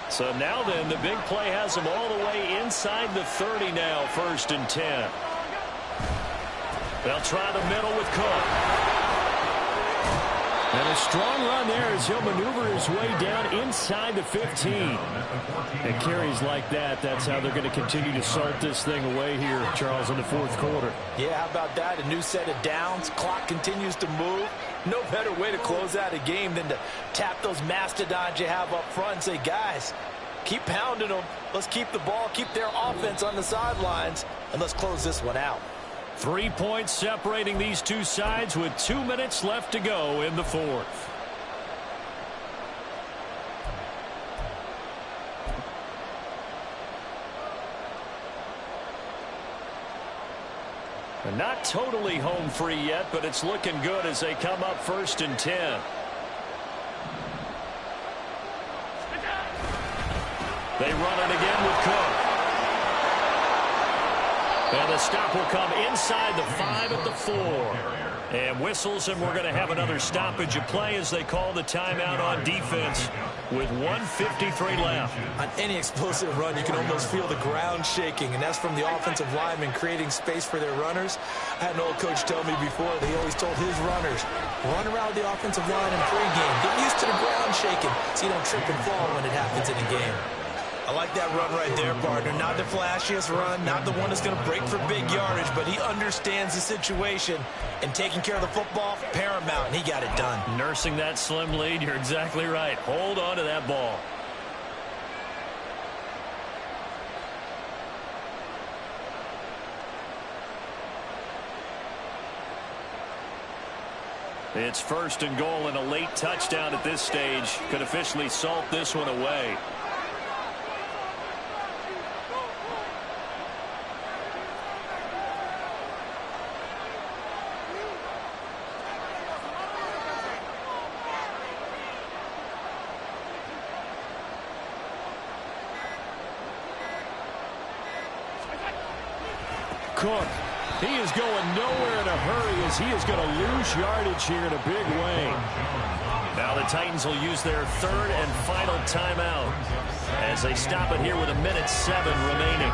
So now then, the big play has them all the way inside the 30 now, 1st and 10. They'll try the middle with Cook. And a strong run there as he'll maneuver his way down inside the 15. And carries like that, that's how they're going to continue to salt this thing away here, Charles, in the fourth quarter. Yeah, how about that? A new set of downs. Clock continues to move. No better way to close out a game than to tap those mastodons you have up front and say, guys, keep pounding them. Let's keep the ball, keep their offense on the sidelines, and let's close this one out. 3 points separating these two sides with 2 minutes left to go in the fourth. And not totally home free yet, but it's looking good as they come up 1st and 10. They run it again with Cook. And the stop will come inside the 5 at the 4. And whistles, and we're going to have another stoppage of play as they call the timeout on defense with 1:53 left. On any explosive run, you can almost feel the ground shaking, and that's from the offensive linemen creating space for their runners. I had an old coach tell me before that he always told his runners, run around the offensive line in pregame. Get used to the ground shaking so you don't trip and fall when it happens in a game. I like that run right there, partner. Not the flashiest run, not the one that's going to break for big yardage, but he understands the situation, and taking care of the football, paramount, and he got it done. Nursing that slim lead, you're exactly right. Hold on to that ball. It's 1st and goal, and a late touchdown at this stage could officially salt this one away. Cook, he is going nowhere in a hurry as he is going to lose yardage here in a big way. Now the Titans will use their 3rd and final timeout as they stop it here with 1:07 remaining.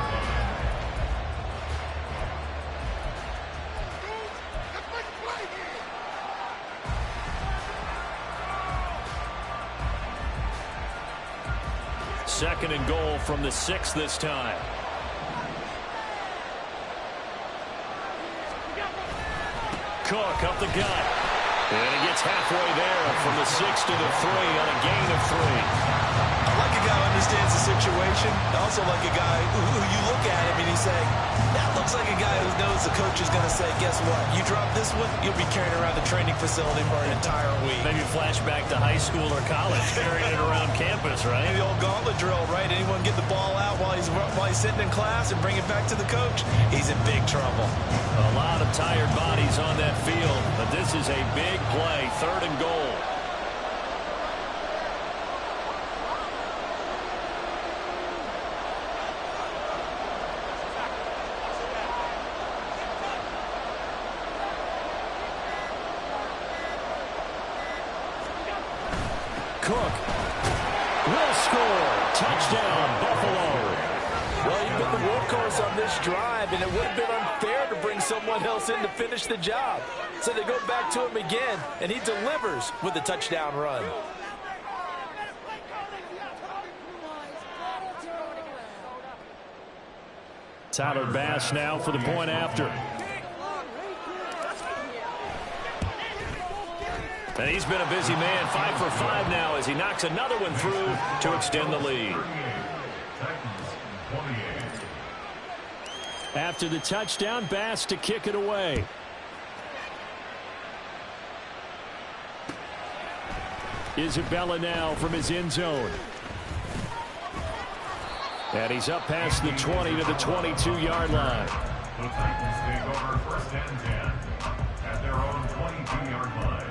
Second and goal from the 6 this time. Cook up the gut. And he gets halfway there from the 6 to the 3 on a gain of 3. I like a guy who understands the situation. I also like a guy who you look at him and he's saying, that looks like a guy who knows the coach is going to say, guess what? You drop this one, you'll be carrying around the training facility for an entire week. Maybe flashback to high school or college, carrying it around campus, right? The old gauntlet drill, right? Anyone get the ball out while he's sitting in class and bring it back to the coach? He's in big trouble. A lot of tired bodies on that field, but this is a big play, 3rd and goal. Cook will score. Touchdown, Buffalo. Well, you've been the workhorse on this drive, and it would have been unfair to bring someone else in to finish the job. So they go back to him again, and he delivers with a touchdown run. Tyler Bass now for the point after. And he's been a busy man, 5 for 5 now as he knocks another one through to extend the lead. After the touchdown, Bass to kick it away. Isabella now from his end zone. And he's up past the 20 to the 22-yard line. The Titans take over 1st and 10 at their own 22-yard line.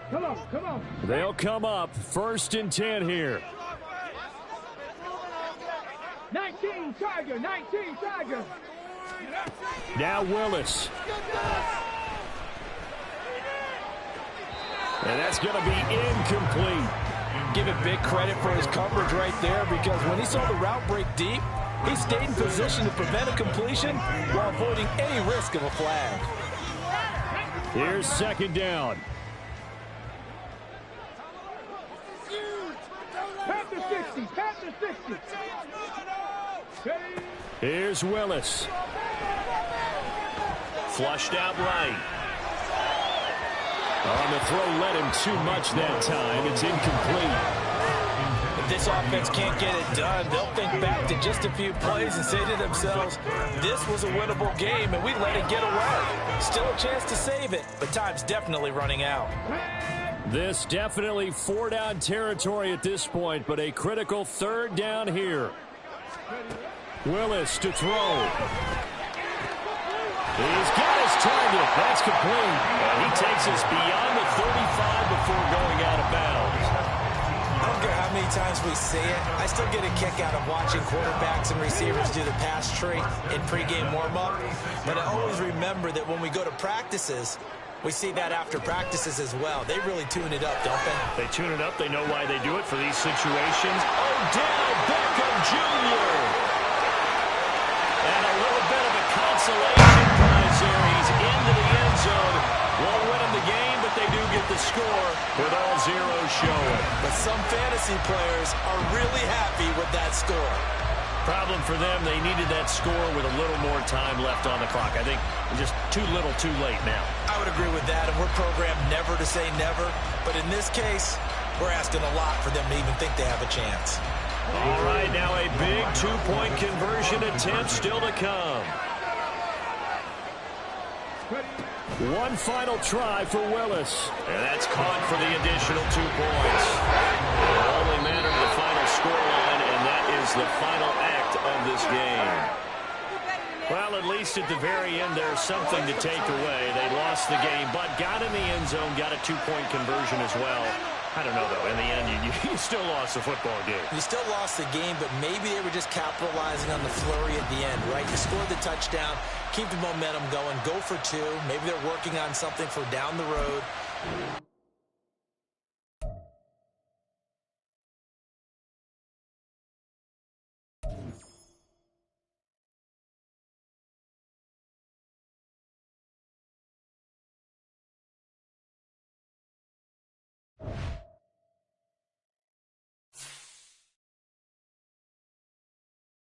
Come on, come on. They'll come up 1st and 10 here. 19 Tiger, 19 Tiger. Now Willis. And that's going to be incomplete. Give it big credit for his coverage right there, because when he saw the route break deep, he stayed in position to prevent a completion while avoiding any risk of a flag. Here's 2nd down. Pat the 60, pat the 60. Here's Willis. Flushed out right. On the throw, led him too much that time. It's incomplete. If this offense can't get it done, they'll think back to just a few plays and say to themselves, this was a winnable game and we let it get away. Still a chance to save it, but time's definitely running out. This definitely 4-down territory at this point, but a critical 3rd down here. Willis to throw. He's got his target. That's complete. And he takes us beyond the 35 before going out of bounds. I don't care how many times we see it, I still get a kick out of watching quarterbacks and receivers do the pass tree in pregame warm-up. But I always remember that when we go to practices, we see that after practices as well. They really tune it up, don't they? They tune it up. They know why they do it for these situations. Odell Beckham Jr. And a little bit of a consolation prize there. He's into the end zone. Won't win him the game, but they do get the score with all zeros showing. But some fantasy players are really happy with that score. Problem for them, they needed that score with a little more time left on the clock. I think just too little too late now. I would agree with that, and we're programmed never to say never. But in this case, we're asking a lot for them to even think they have a chance. All right, now a big two-point conversion attempt still to come. One final try for Willis. And that's caught for the additional 2 points. It only mattered the final scoreline, and that is the final act of this game. Well, at least at the very end, there's something to take away. They lost the game, but got in the end zone, got a 2-point conversion as well. I don't know, though. In the end, you still lost the football game. You still lost the game, but maybe they were just capitalizing on the flurry at the end, right? You scored the touchdown, keep the momentum going, go for 2. Maybe they're working on something for down the road.